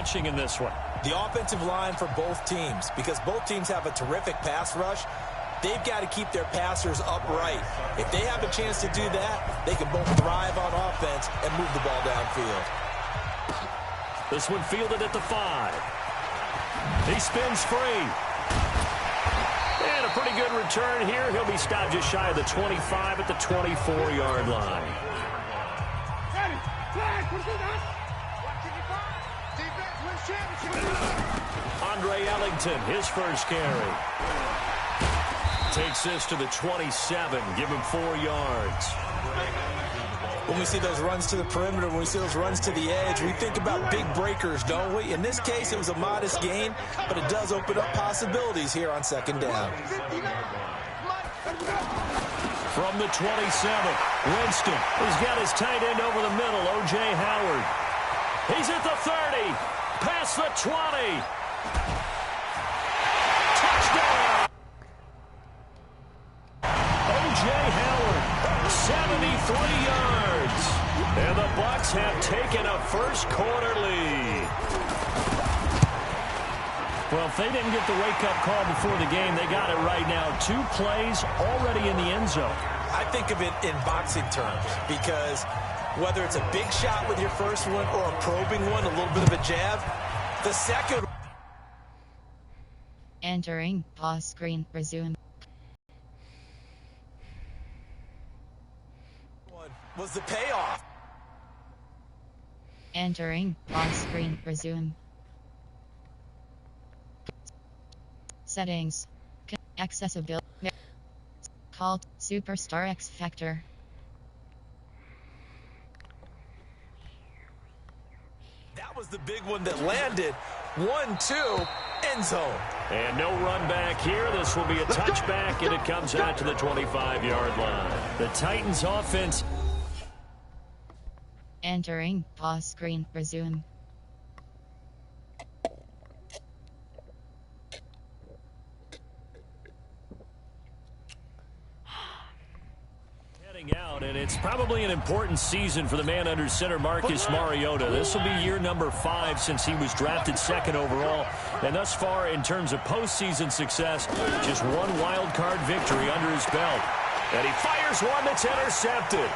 watching in this one? The offensive line for both teams, because both teams have a terrific pass rush. They've got to keep their passers upright. If they have a chance to do that, they can both thrive on offense and move the ball downfield. This one fielded at the 5. He spins free. And a pretty good return here. He'll be stopped just shy of the 25 at the 24-yard line. Andre Ellington, his first carry. Takes this to the 27. Give him 4 yards. When we see those runs to the perimeter, when we see those runs to the edge, we think about big breakers, don't we? In this case, it was a modest gain, but it does open up possibilities here on second down. From the 27, Winston has got his tight end over the middle, O.J. Howard. He's at the 30, past the 20. Touchdown! O.J. Howard, 73 yards. And the Bucs have taken a first-quarter lead. Well, if they didn't get the wake-up call before the game, they got it right now. 2 plays already in the end zone. I think of it in boxing terms, because whether it's a big shot with your first one or a probing one, a little bit of a jab, the second... Entering pause screen, resume. one was the payoff. Entering pause screen, resume. Settings. Accessibility. Called Superstar X Factor. That was the big one that landed. 1-2, end zone. And no run back here. This will be a touchback, and it comes out to the 25-yard line. The Titans offense. Entering pause screen, resume. Out, and it's probably an important season for the man under center, Marcus Mariota. This will be year number 5 since he was drafted 2nd overall, and thus far in terms of postseason success, just 1 wild card victory under his belt. And he fires one that's intercepted.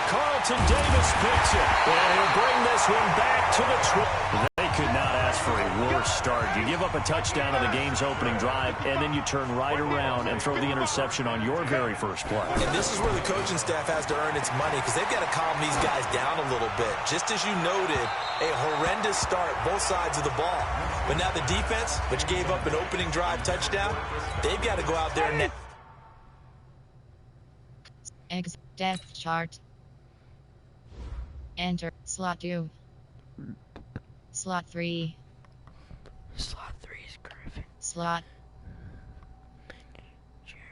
Carlton Davis picks it, and he'll bring this one back to the 12. They could not ask for a worse start. You give up a touchdown on the game's opening drive, and then you turn right around and throw the interception on your very first play. And this is where the coaching staff has to earn its money, because they've got to calm these guys down a little bit. Just as you noted, a horrendous start, both sides of the ball. But now the defense, which gave up an opening drive touchdown, they've got to go out there and... Depth chart. Enter slot 2. Slot 3. Slot 3 is Griffin. Slot.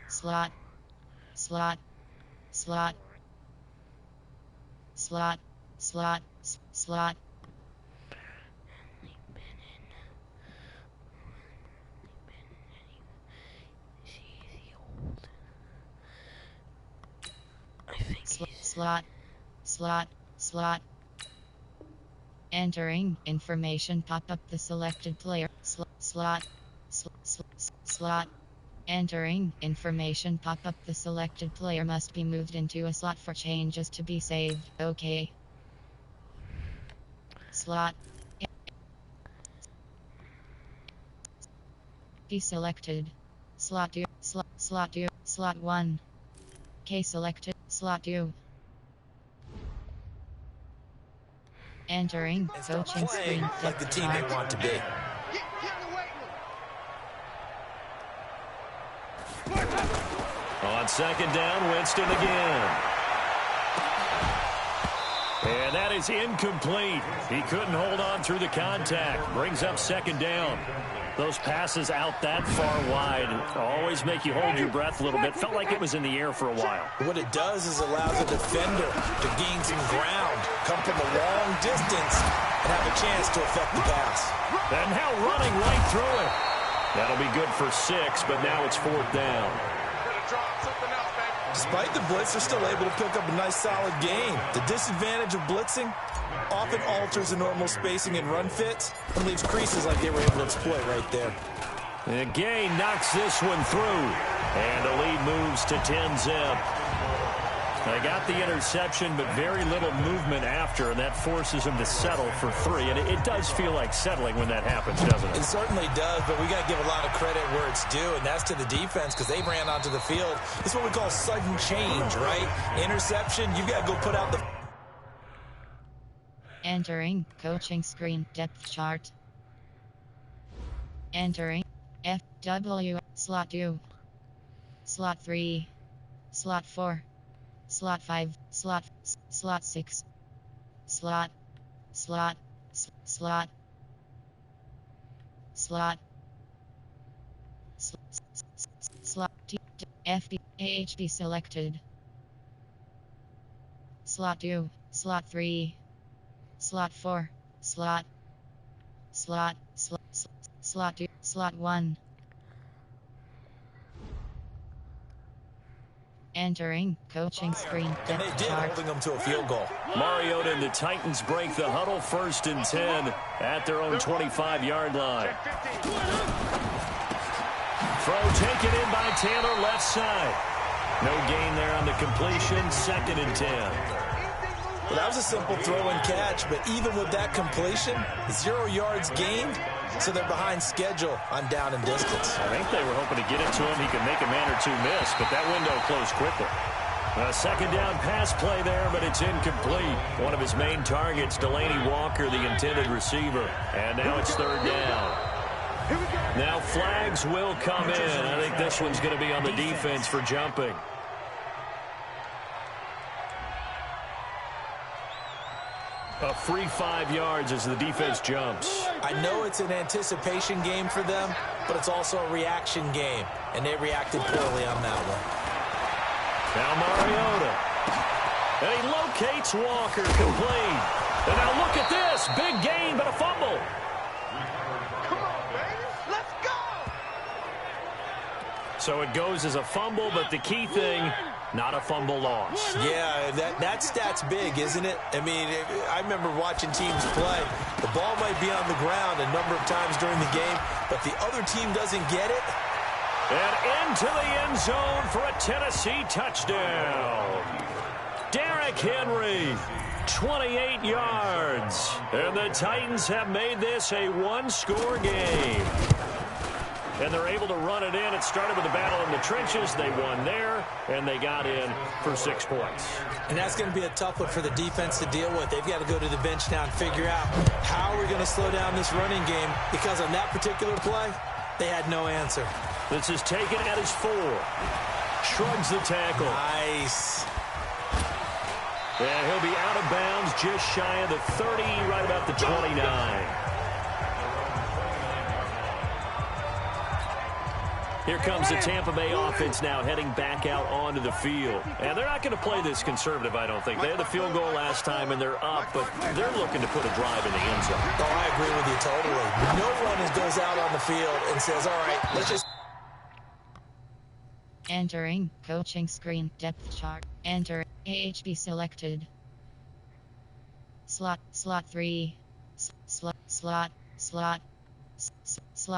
Slot. Slot. Slot. Slot. Slot. Slot. Slot. Slot. Slot. Entering information pop up the selected player. Slot. Slot. Entering information pop up the selected player must be moved into a slot for changes to be saved. OK. Slot. Be selected. Slot 2. Slot 2. Slot 1. K selected. Slot 2. Entering coaching screen. Like the team they want to be. On second down, Winston again. And that is incomplete. He couldn't hold on through the contact. Brings up second down. Those passes out that far wide always make you hold your breath a little bit. Felt like it was in the air for a while. What it does is allows a defender to gain some ground, come from a long distance, and have a chance to affect the pass. And now running right through it. That'll be good for 6, but now it's 4th down. Despite the blitz, they're still able to pick up a nice, solid gain. The disadvantage of blitzing often alters the normal spacing and run fits and leaves creases like they were able to exploit right there. The gain knocks this one through, and the lead moves to 10-zip. They got the interception, but very little movement after, and that forces them to settle for 3. And it does feel like settling when that happens, doesn't it? It certainly does, but we got to give a lot of credit where it's due, and that's to the defense because they ran onto the field. It's what we call sudden change, right? Interception, you've got to go put out the... Entering coaching screen depth chart. Entering FW slot 2, slot 3, slot 4, slot 5, slot 6, slot T FB AHB selected. Slot 2, slot 3, slot 4, slot 2, slot 1. Entering coaching screen depth chart. Holding them to a field goal. Mariota and the Titans break the huddle 1st and 10 at their own 25-yard line. Throw taken in by Taylor, left side. No gain there on the completion, 2nd and 10. Well, that was a simple throw and catch, but even with that completion, 0 yards gained, so they're behind schedule on down and distance. I think they were hoping to get it to him. He could make a man or two miss, but that window closed quickly. A 2nd down pass play there, but it's incomplete. One of his main targets, Delaney Walker, the intended receiver. And now it's 3rd down. Now flags will come in. I think this one's going to be on the defense for jumping. A free 5 yards as the defense jumps. I know it's an anticipation game for them, but it's also a reaction game, and they reacted poorly on that one. Now Mariota. And he locates Walker, complete. And now look at this. Big gain, but a fumble. Come on, baby. Let's go. So it goes as a fumble, but the key thing, not a fumble loss. Yeah, that stat's big, isn't it? I mean, I remember watching teams play. The ball might be on the ground a number of times during the game, but the other team doesn't get it. And into the end zone for a Tennessee touchdown. Derrick Henry, 28 yards. And the Titans have made this a one-score game. And they're able to run it in. It started with a battle in the trenches. They won there, and they got in for 6 points. And that's going to be a tough one for the defense to deal with. They've got to go to the bench now and figure out how we're going to slow down this running game, because on that particular play, they had no answer. This is taken at his 4. Shrugs the tackle. Nice. And he'll be out of bounds just shy of the 30, right about the 29. Here comes the Tampa Bay offense now heading back out onto the field. And they're not going to play this conservative, I don't think. They had the field goal last time, and they're up, but they're looking to put a drive in the end zone. Oh, I agree with you totally. No one goes out on the field and says, all right, let's just... Entering coaching screen depth chart. Enter AHB selected. Slot 3. Slot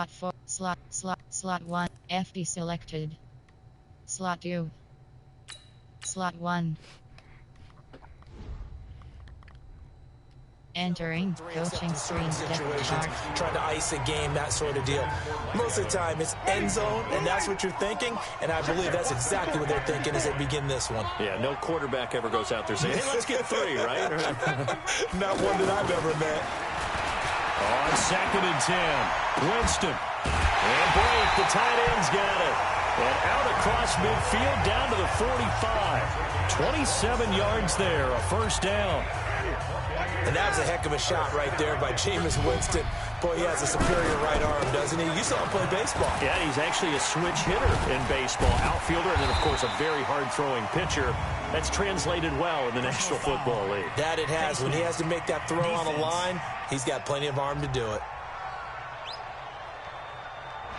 4. Slot 1. FB selected. Slot 2. Slot 1. Entering coaching screen depth chart. Trying to ice a game, that sort of deal. Most of the time, it's end zone, and that's what you're thinking. And I believe that's exactly what they're thinking as they begin this one. Yeah, no quarterback ever goes out there saying, hey, let's get 3, right? Not one that I've ever met. On 2nd and 10, Winston. And Blake, the tight end's got it. And out across midfield down to the 45. 27 yards there, a 1st down. And that was a heck of a shot right there by Jameis Winston. Boy, he has a superior right arm, doesn't he? You saw him play baseball. Yeah, he's actually a switch hitter in baseball. Outfielder, and then, of course, a very hard-throwing pitcher. That's translated well in the National Football League. That it has. When he has to make that throw on a line, he's got plenty of arm to do it.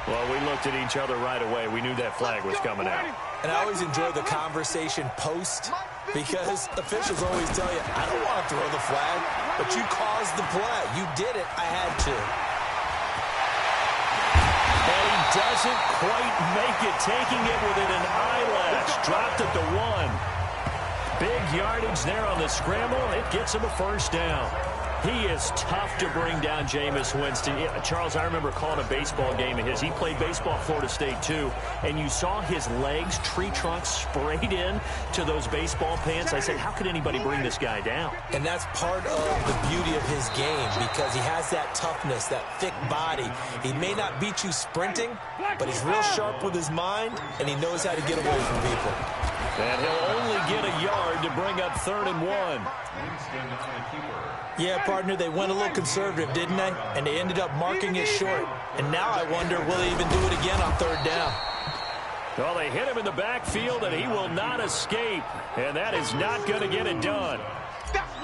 Well, we looked at each other right away. We knew that flag was coming out. And I always enjoy the conversation post because officials always tell you, I don't want to throw the flag, but you caused the play. You did it. I had to. And he doesn't quite make it, taking it within an eyelash. Dropped it to 1. Big yardage there on the scramble. It gets him a first down. He is tough to bring down, Jameis Winston. Yeah, Charles, I remember calling a baseball game of his. He played baseball at Florida State, too. And you saw his legs, tree trunks sprayed in to those baseball pants. I said, how could anybody bring this guy down? And that's part of the beauty of his game because he has that toughness, that thick body. He may not beat you sprinting, but he's real sharp with his mind, and he knows how to get away from people. And he'll only get a yard to bring up 3rd and 1. Yeah, partner, they went a little conservative, didn't they? And they ended up marking it short. And now I wonder, will they even do it again on 3rd down? Well, they hit him in the backfield, and he will not escape. And that is not going to get it done.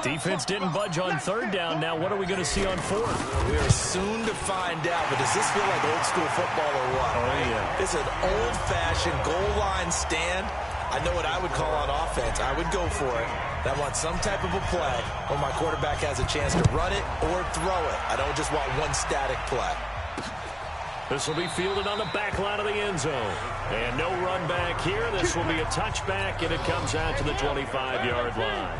Defense didn't budge on 3rd down. Now what are we going to see on 4th? We are soon to find out, but does this feel like old school football or what? Oh, yeah. It's an old-fashioned goal line stand. I know what I would call on offense. I would go for it. I want some type of a play where my quarterback has a chance to run it or throw it. I don't just want one static play. This will be fielded on the back line of the end zone. And no run back here. This will be a touchback, and it comes out to the 25-yard line.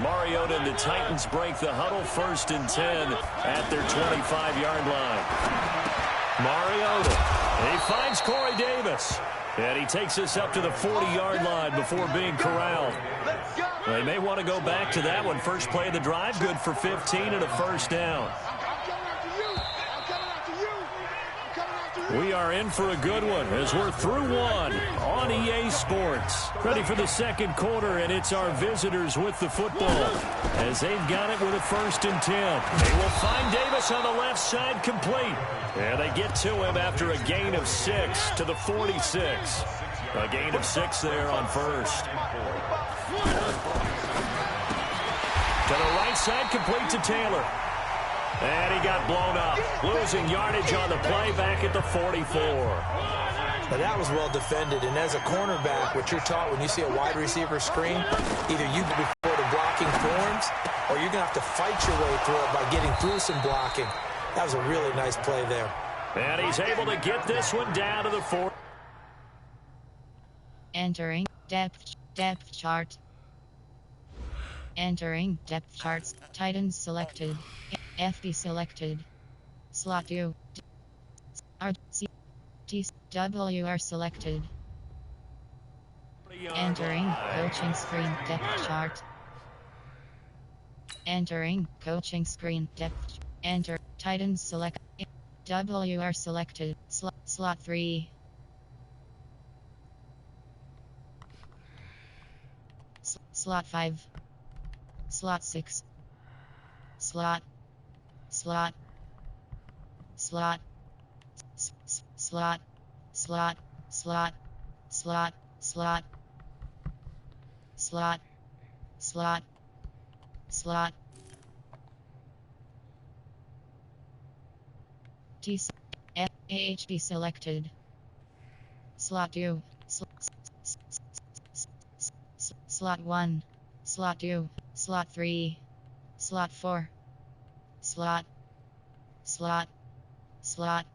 Mariota and the Titans break the huddle, 1st and 10 at their 25-yard line. Mariota, he finds Corey Davis. And he takes us up to the 40-yard line before being corralled. They may want to go back to that one. First play of the drive, good for 15 and a first down. We are in for a good one as we're through one on EA Sports. Ready for the second quarter, and it's our visitors with the football as they've got it with a 1st and 10. They will find Davis on the left side complete. And they get to him after a gain of 6 to the 46. A gain of 6 there on 1st. To the right side, complete to Taylor. And he got blown up. Losing yardage on the play back at the 44. Now that was well defended. And as a cornerback, what you're taught when you see a wide receiver screen, either you before the blocking forms, or you're going to have to fight your way through it by getting through some blocking. That was a really nice play there. And he's able to get this one down to the 4. Entering depth chart. Entering depth charts. Titans selected. FB selected. Slot U. R C T W are selected. Entering coaching screen depth chart. Entering coaching screen depth. Enter Titans select. W are selected. Slot 3. Slot 5. Slot 6. Slot. Slot. Slot. Slot. Slot. Slot. Slot. Slot. Slot. Slot. Slot. T F AHB selected. Slot 2. Slot 1. Slot 2. Slot 3. Slot 4. Slot. Slot. Slot.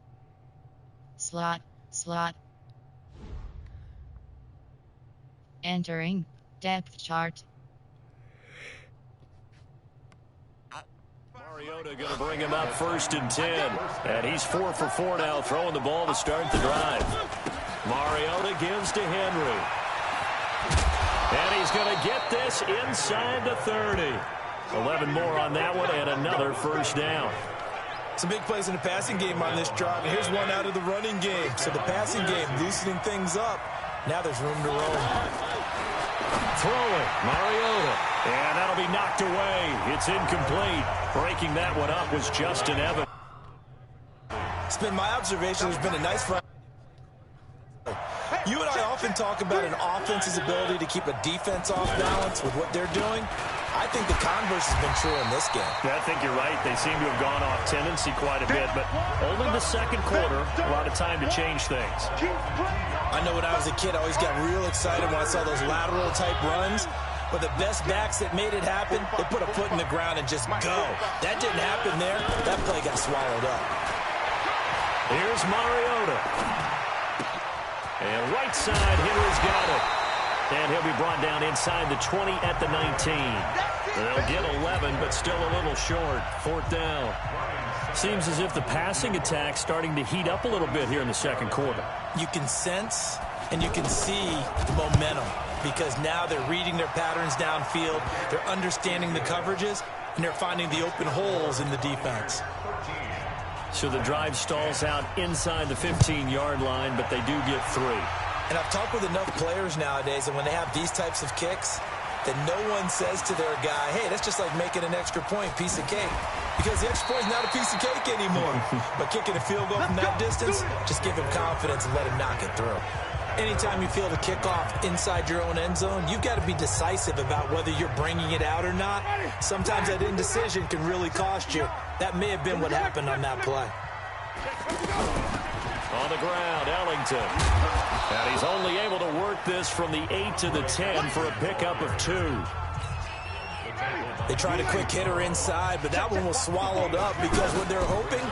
Slot. Slot. Entering depth chart. Mariota going to bring him up 1st and 10. And he's 4 for 4 now, throwing the ball to start the drive. Mariota gives to Henry. And he's going to get this inside the 30. 11 more on that one and another first down. Some big plays in the passing game on this drive. And here's one out of the running game. So the passing game loosening things up. Now there's room to roam. Throwing, Mariota. And that'll be knocked away. It's incomplete. Breaking that one up was Justin Evans. It's been my observation. There's been a nice run. You and I often talk about an offense's ability to keep a defense off balance with what they're doing. I think the converse has been true in this game. Yeah, I think you're right. They seem to have gone off tendency quite a bit, but only the second quarter, a lot of time to change things. I know when I was a kid, I always got real excited when I saw those lateral-type runs. But the best backs that made it happen, they put a foot in the ground and just go. That didn't happen there. That play got swallowed up. Here's Mariota. And right side, Henry's got it. And he'll be brought down inside the 20 at the 19. They'll get 11, but still a little short. 4th down. Seems as if the passing attack's starting to heat up a little bit here in the second quarter. You can sense and you can see the momentum because now they're reading their patterns downfield, they're understanding the coverages, and they're finding the open holes in the defense. So the drive stalls out inside the 15-yard line, but they do get 3. And I've talked with enough players nowadays, and when they have these types of kicks, that no one says to their guy, hey, that's just like making an extra point, piece of cake. Because the extra point is not a piece of cake anymore. But kicking a field goal from that distance, just give him confidence and let him knock it through. Anytime you feel the kickoff inside your own end zone, you've got to be decisive about whether you're bringing it out or not. Sometimes that indecision can really cost you. That may have been what happened on that play. On the ground, Ellington. And he's only able to work this from the 8 to the 10 for a pickup of 2. They tried a quick hitter inside, but that one was swallowed up because what they're hoping,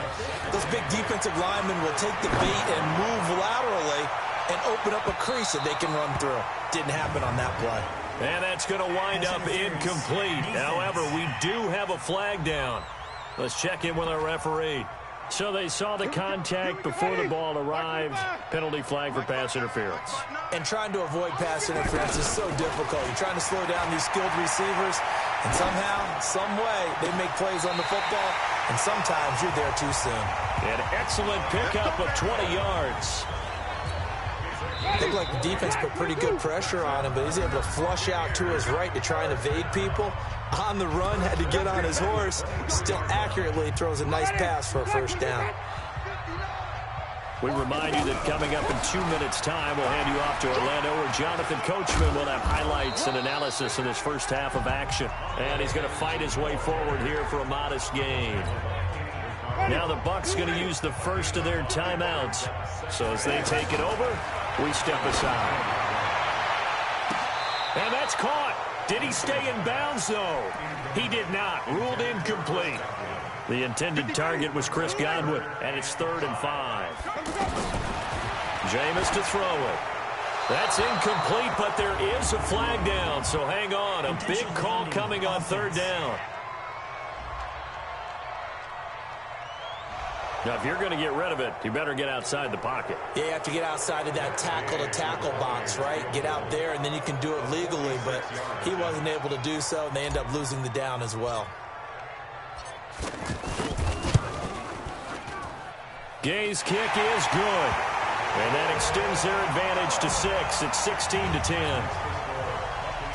those big defensive linemen will take the bait and move laterally and open up a crease that they can run through. Didn't happen on that play. And that's going to wind up incomplete. However, we do have a flag down. Let's check in with our referee. So they saw the contact before the ball arrived. Penalty flag for pass interference. And trying to avoid pass interference is so difficult. You're trying to slow down these skilled receivers, and somehow, some way, they make plays on the football, and sometimes you're there too soon. An excellent pickup of 20 yards. Looked like the defense put pretty good pressure on him, but he's able to flush out to his right to try and evade people. On the run, had to get on his horse. Still accurately throws a nice pass for a first down. We remind you that coming up in 2 minutes' time, we'll hand you off to Orlando, where Jonathan Coachman will have highlights and analysis in this first half of action. And he's going to fight his way forward here for a modest gain. Now the Bucs going to use the first of their timeouts. So as they take it over, we step aside. And that's caught. Did he stay in bounds, though? He did not. Ruled incomplete. The intended target was Chris Godwin, and it's 3rd and 5. Jameis to throw it. That's incomplete, but there is a flag down, so hang on. A big call coming on 3rd down. Now, if you're going to get rid of it, you better get outside the pocket. Yeah, you have to get outside of that tackle-to-tackle box, right? Get out there, and then you can do it legally, but he wasn't able to do so, and they end up losing the down as well. Gay's kick is good, and that extends their advantage to 6. It's 16-10.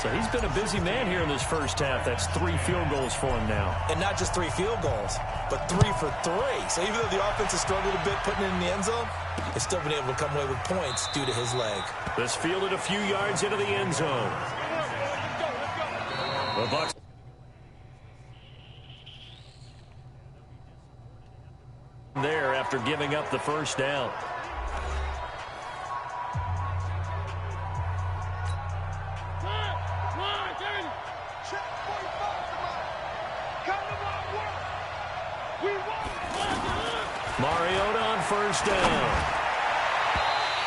So he's been a busy man here in this first half. That's 3 field goals for him now. And not just 3 field goals, but 3 for 3. So even though the offense has struggled a bit putting it in the end zone, they've still been able to come away with points due to his leg. This fielded a few yards into the end zone. The Bucs there after giving up the first down. Mariota on first down.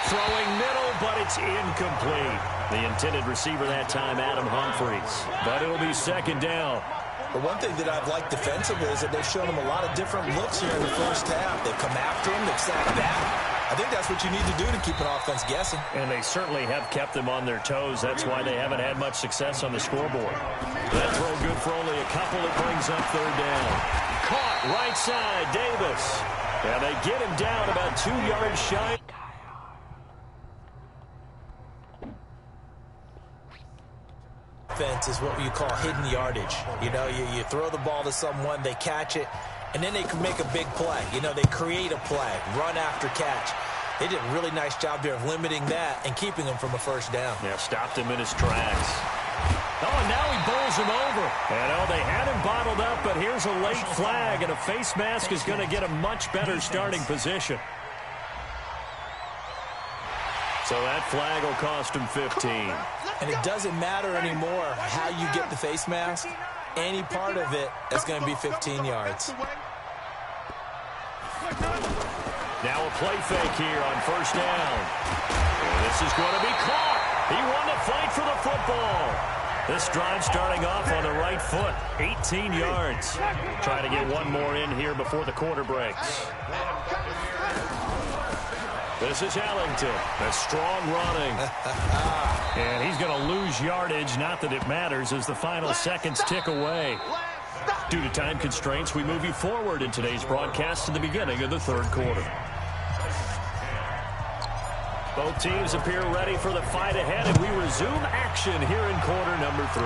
Throwing middle, but it's incomplete. The intended receiver that time, Adam Humphries. But it'll be 2nd down. But one thing that I've liked defensively is that they've shown him a lot of different looks here in the first half. They've come after him. They've sat back. I think that's what you need to do to keep an offense guessing. And they certainly have kept them on their toes. That's why they haven't had much success on the scoreboard. That throw good for only a couple. It brings up 3rd down. Caught right side, Davis. And they get him down about 2 yards shy. Defense is what you call hidden yardage. You know, you throw the ball to someone, they catch it, and then they can make a big play. You know, they create a play, run after catch. They did a really nice job there of limiting that and keeping him from a first down. Yeah, stopped him in his tracks. Oh, and now he bowls him over. And, oh, they had him bottled up, but here's a late flag, and a face mask is going to get a much better starting position. So that flag will cost him 15. And it doesn't matter anymore how you get the face mask. Any part of it is going to be 15 yards. Now a play fake here on first down. And this is going to be caught. He won the fight for the football. This drive starting off on the right foot. 18 yards. Trying to get one more in here before the quarter breaks. This is Ellington. That's strong running. And he's going to lose yardage. Not that it matters as the final seconds tick away. Due to time constraints, we move you forward in today's broadcast to the beginning of the third quarter. Both teams appear ready for the fight ahead, and we resume action here in quarter number 3.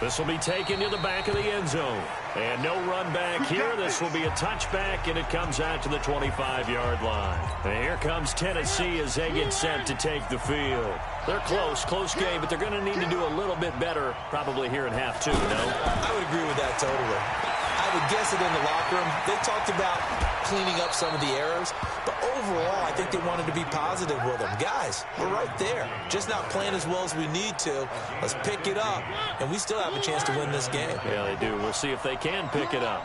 This will be taken to the back of the end zone. And no run back here. This will be a touchback, and it comes out to the 25-yard line. And here comes Tennessee as they get set to take the field. They're close game, but they're going to need to do a little bit better probably here in half 2, no? I would agree with that totally. I would guess it in the locker room. They talked about cleaning up some of the errors, but overall, I think they wanted to be positive with them. Guys, we're right there. Just not playing as well as we need to. Let's pick it up, and we still have a chance to win this game. Yeah, they do. We'll see if they can pick it up.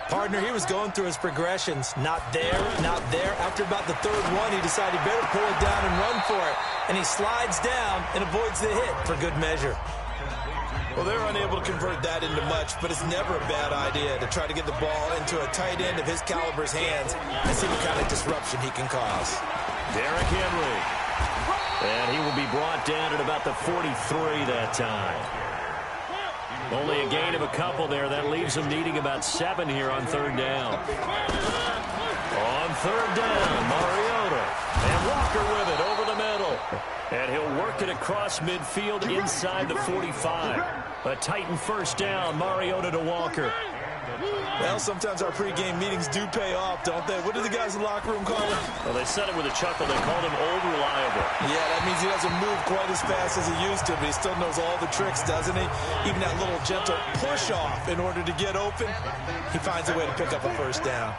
Partner, he was going through his progressions. Not there, not there. After about the third one, he decided he better pull it down and run for it. And he slides down and avoids the hit for good measure. Well, they're unable to convert that into much, but it's never a bad idea to try to get the ball into a tight end of his caliber's hands and see what kind of disruption he can cause. Derrick Henry. And he will be brought down at about the 43 that time. Only a gain of a couple there. That leaves him needing about 7 here on third down. On third down, Mariota. And Walker with it over the middle. And he'll work it across midfield inside the 45. A Titan first down, Mariota to Walker. Well, sometimes our pregame meetings do pay off, don't they? What do the guys in the locker room call him? Well, they said it with a chuckle. They called him old reliable. Yeah, that means he doesn't move quite as fast as he used to, but he still knows all the tricks, doesn't he? Even that little gentle push-off in order to get open, he finds a way to pick up a first down.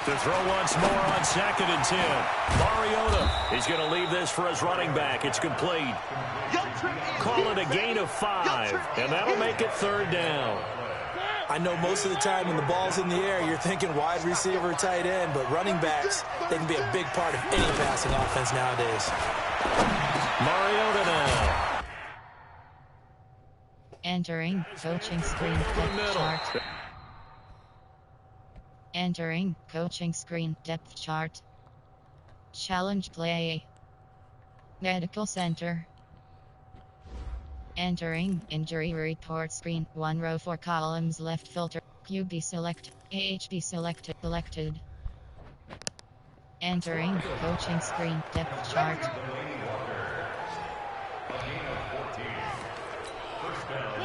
To throw once more on 2nd and 10. Mariota, he's going to leave this for his running back. It's complete. Call it a gain of 5, and that'll make it third down. I know most of the time when the ball's in the air, you're thinking wide receiver, tight end, but running backs, they can be a big part of any passing offense nowadays. Mariota now. Entering coaching screen depth chart. Entering coaching screen depth chart. Challenge play. Medical center. Entering injury report screen. 1 row 4 columns left filter. QB select. AHB selected. Entering coaching screen depth chart.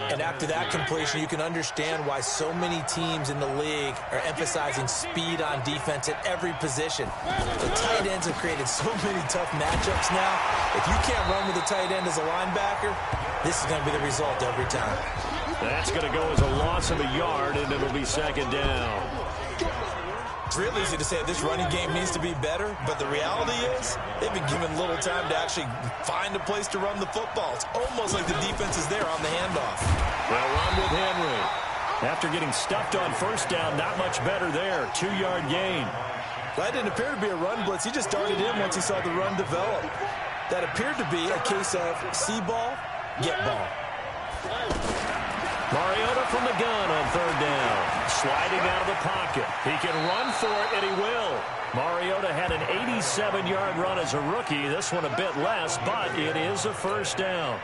And after that completion, you can understand why so many teams in the league are emphasizing speed on defense at every position. The tight ends have created so many tough matchups now. If you can't run with a tight end as a linebacker, this is going to be the result every time. That's going to go as a loss of a yard, and it'll be 2nd down. It's real easy to say this running game needs to be better, but the reality is they've been given little time to actually find a place to run the football. It's almost like the defense is there on the handoff. They'll run with Henry. After getting stuffed on first down, not much better there. 2-yard gain. That didn't appear to be a run blitz. He just darted in once he saw the run develop. That appeared to be a case of see ball, get ball. Mariota from the gun on third down. Sliding out of the pocket. He can run for it, and he will. Mariota had an 87-yard run as a rookie. This one a bit less, but it is a first down.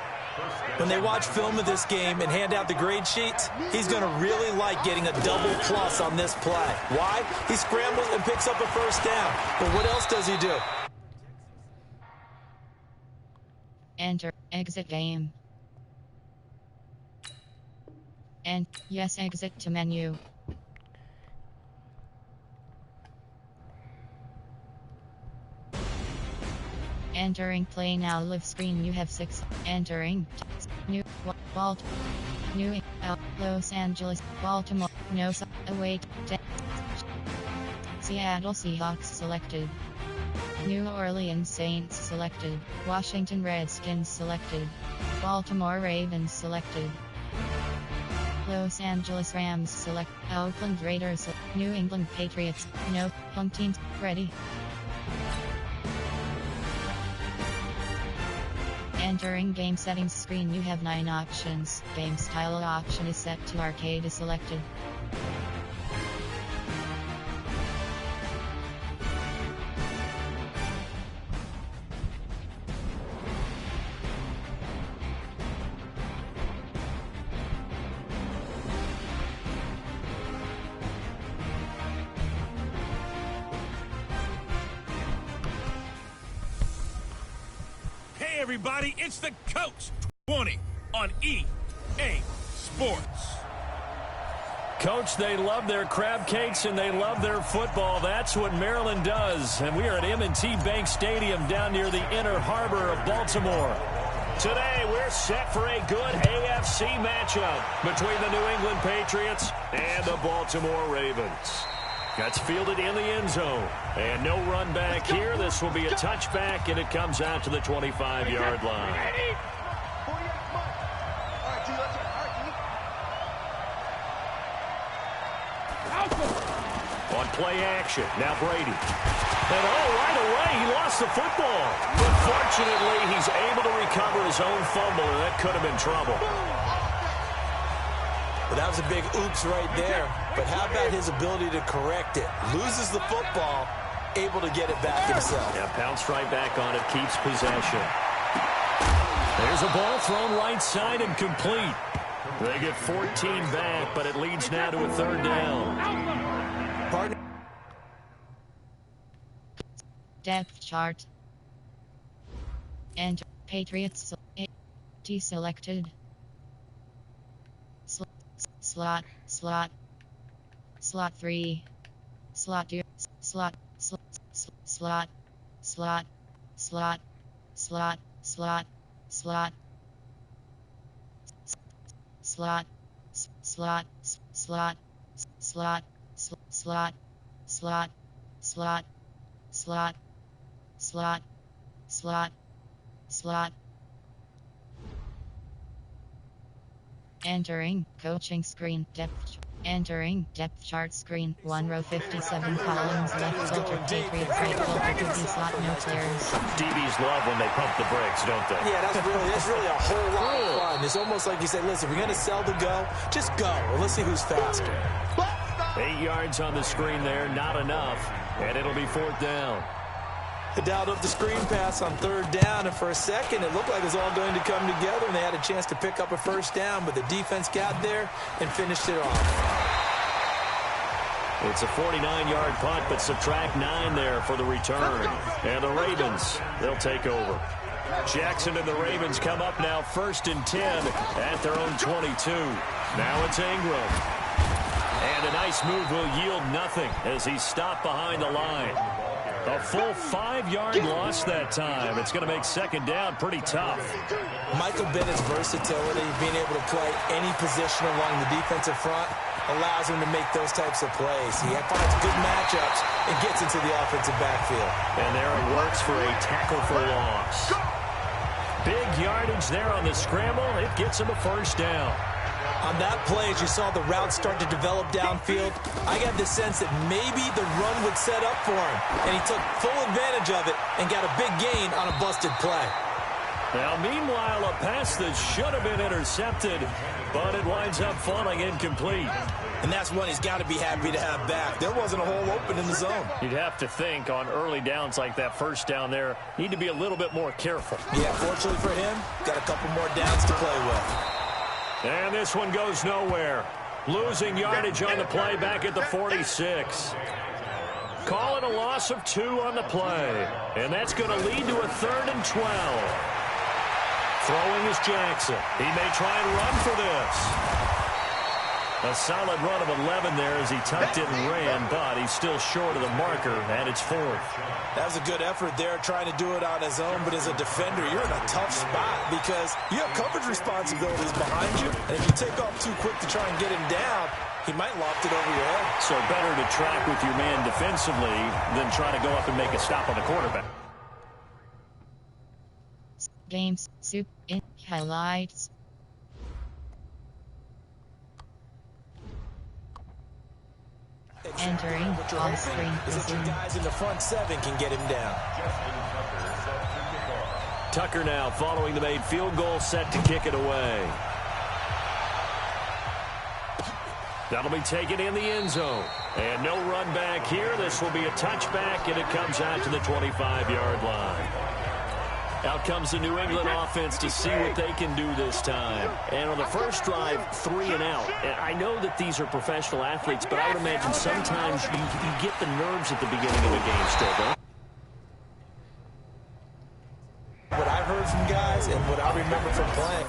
When they watch film of this game and hand out the grade sheets, he's going to really like getting a double plus on this play. Why? He scrambles and picks up a first down. But what else does he do? Enter exit game. And yes, exit to menu. Entering play now. Live screen. You have 6. Entering. New. Baltimore. New. Los Angeles. Baltimore. No. Await. Seattle Seahawks selected. New Orleans Saints selected. Washington Redskins selected. Baltimore Ravens selected. Los Angeles Rams select. Oakland Raiders. New England Patriots. No. Home teams. Ready. Entering game settings screen. You have 9 options. Game style option is set to arcade is selected. Hey everybody, it's the Coach 20 on EA Sports. Coach, they love their crab cakes and they love their football. That's what Maryland does. And we are at M&T Bank Stadium down near the inner harbor of Baltimore. Today, we're set for a good AFC matchup between the New England Patriots and the Baltimore Ravens. That's fielded in the end zone. And no run back here. This will be a touchback, and it comes out to the 25-yard line. On play action, now Brady. And right away, he lost the football. But fortunately, he's able to recover his own fumble, and that could have been trouble. Well, that was a big oops right there. But how about his ability to correct it? Loses the football, able to get it back himself. Yeah, pounced right back on it, keeps possession. There's a ball thrown right side and complete. They get 14 back, but it leads now to a 3rd down. Partner. Depth chart. Enter. Patriots. Deselected. Slot. 3. Slot 2. Slot. Slot. Entering coaching screen. Entering depth chart screen. 1 row 57 columns. Left filter Patriots. Right filter to the slot. No players. DBs love when they pump the brakes, don't they? Yeah, that's really a whole lot of fun. It's almost like you said, listen, if you're going to sell the go, just go. Well, let's see who's faster. 8 yards on the screen there, not enough. And it'll be 4th down. They dialed up the screen pass on 3rd down, and for a second, it looked like it was all going to come together, and they had a chance to pick up a 1st down, but the defense got there and finished it off. It's a 49-yard punt, but subtract 9 there for the return. And the Ravens, they'll take over. Jackson and the Ravens come up now 1st and 10 at their own 22. Now it's Ingram. And a nice move will yield nothing as he's stopped behind the line. A full 5-yard loss that time. It's going to make 2nd down pretty tough. Michael Bennett's versatility, being able to play any position along the defensive front, allows him to make those types of plays. He finds good matchups and gets into the offensive backfield. And there it works for a tackle for loss. Big yardage there on the scramble. It gets him a 1st down. On that play, as you saw the route start to develop downfield, I got the sense that maybe the run would set up for him. And he took full advantage of it and got a big gain on a busted play. Now, meanwhile, a pass that should have been intercepted, but it winds up falling incomplete. And that's one he's got to be happy to have back. There wasn't a hole open in the zone. You'd have to think on early downs like that 1st down there, need to be a little bit more careful. Yeah, fortunately for him, got a couple more downs to play with. And this one goes nowhere. Losing yardage on the play back at the 46. Call it a loss of 2 on the play. And that's going to lead to a 3rd and 12. Throwing is Jackson. He may try and run for this. A solid run of 11 there as he tucked it and ran, but he's still short of the marker, and it's 4th. That was a good effort there, trying to do it on his own, but as a defender, you're in a tough spot because you have coverage responsibilities behind you, and if you take off too quick to try and get him down, he might loft it over your head. So better to track with your man defensively than try to go up and make a stop on the quarterback. Games, soup, in, highlights. Entering on screen. Is that your guys in the front 7 can get him down. Tucker now following the made field goal, set to kick it away. That'll be taken in the end zone. And no run back here. This will be a touchback, and it comes out to the 25-yard line. Out comes the New England offense to see what they can do this time. And on the first drive, 3 and out. And I know that these are professional athletes, but I would imagine sometimes you get the nerves at the beginning of a game still, don't you? What I've heard from guys and what I remember from playing.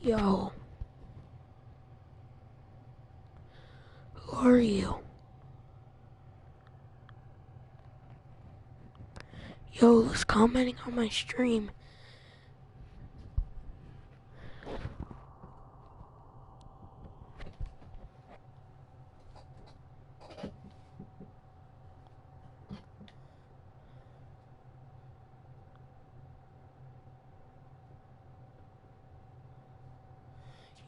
Yo. Who are you? Yo, who's commenting on my stream?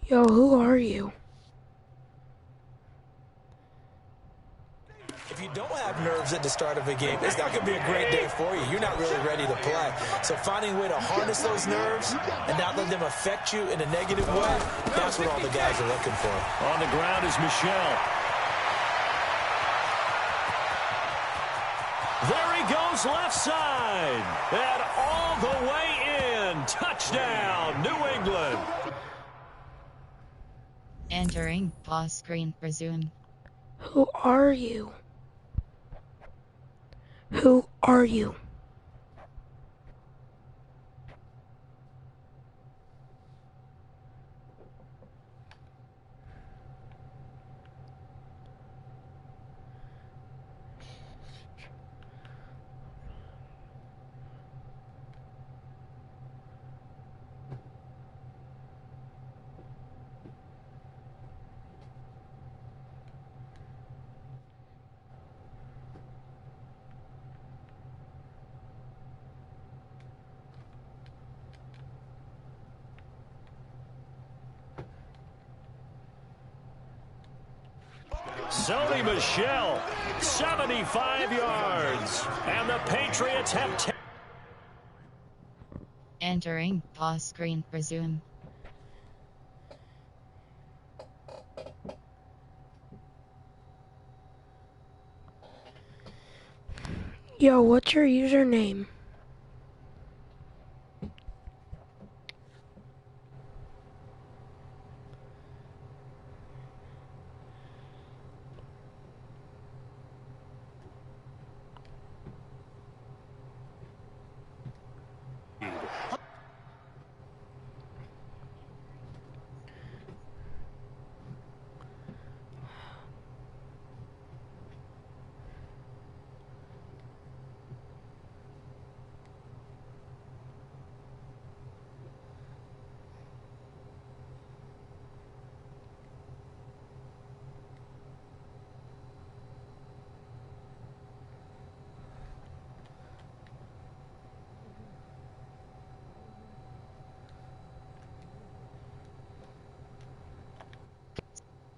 Yo, who are you? If you don't have nerves at the start of a game, it's not going to be a great day for you. You're not really ready to play. So finding a way to harness those nerves and not let them affect you in a negative way, that's what all the guys are looking for. On the ground is Michelle. There he goes left side. And all the way in. Touchdown, New England. Entering pause screen. Resume. Who are you? Who are you? Sony Michel, 75 yards. And the Patriots have 10. Entering pause screen. Resume. Yo, what's your username?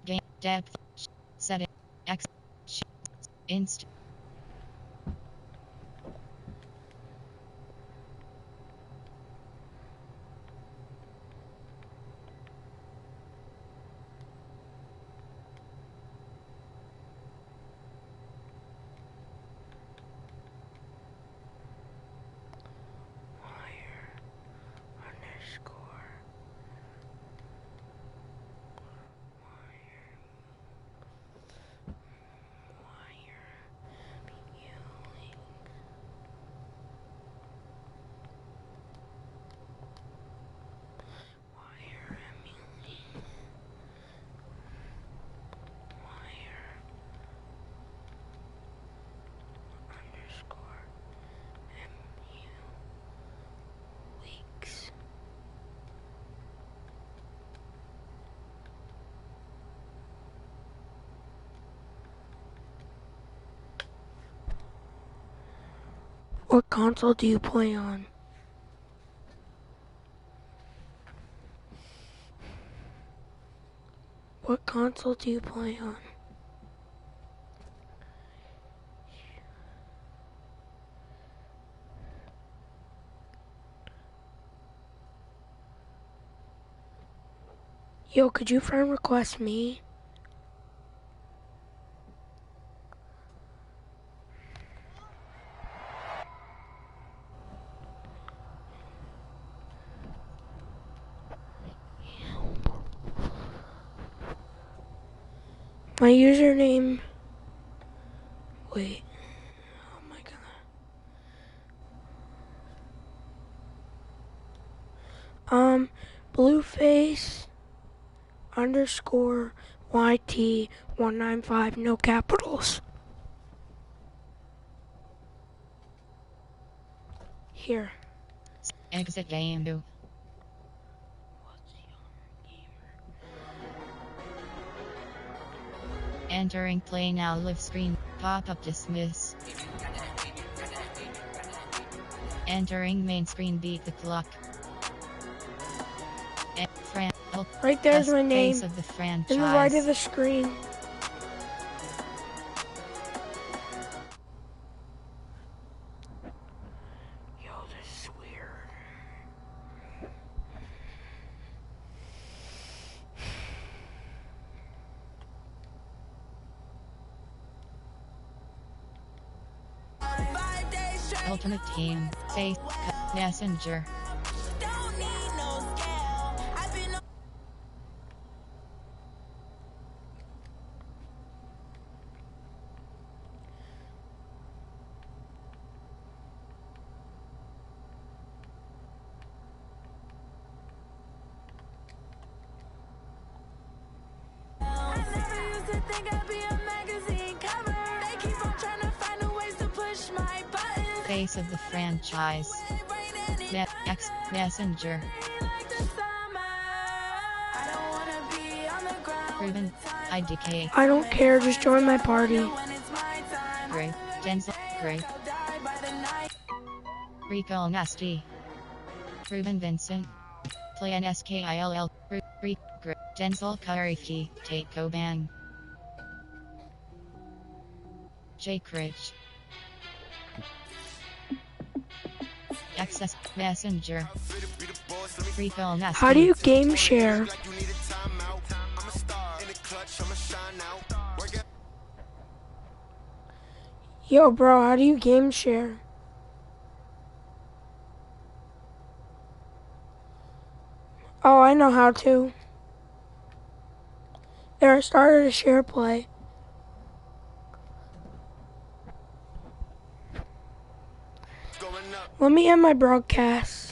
Game depth. Setting. X. Inst. What console do you play on? What console do you play on? Yo, could you friend request me? My username. Wait. Oh my god. Blueface underscore YT195, no capitals. Here. Exit game. Entering play now live screen. Pop-up dismiss. Entering main screen beat the clock. Right there's my name. Face of the franchise. In the right of the screen. Yo, this is weird. Ultimate Team. Face. Messenger. Face of the franchise. Messenger. Proven. IDK. I don't care, just join my party. Great. Denzel. Great. Recall Nasty. Proven Vincent. Play an SKILL. Denzel Kariki. Take Koban. Jake Rich. Access Messenger. Recall Nasty. How do you game share? Yo, bro, how do you game share? Oh, I know how to. There, I started a share play. Let me end my broadcast.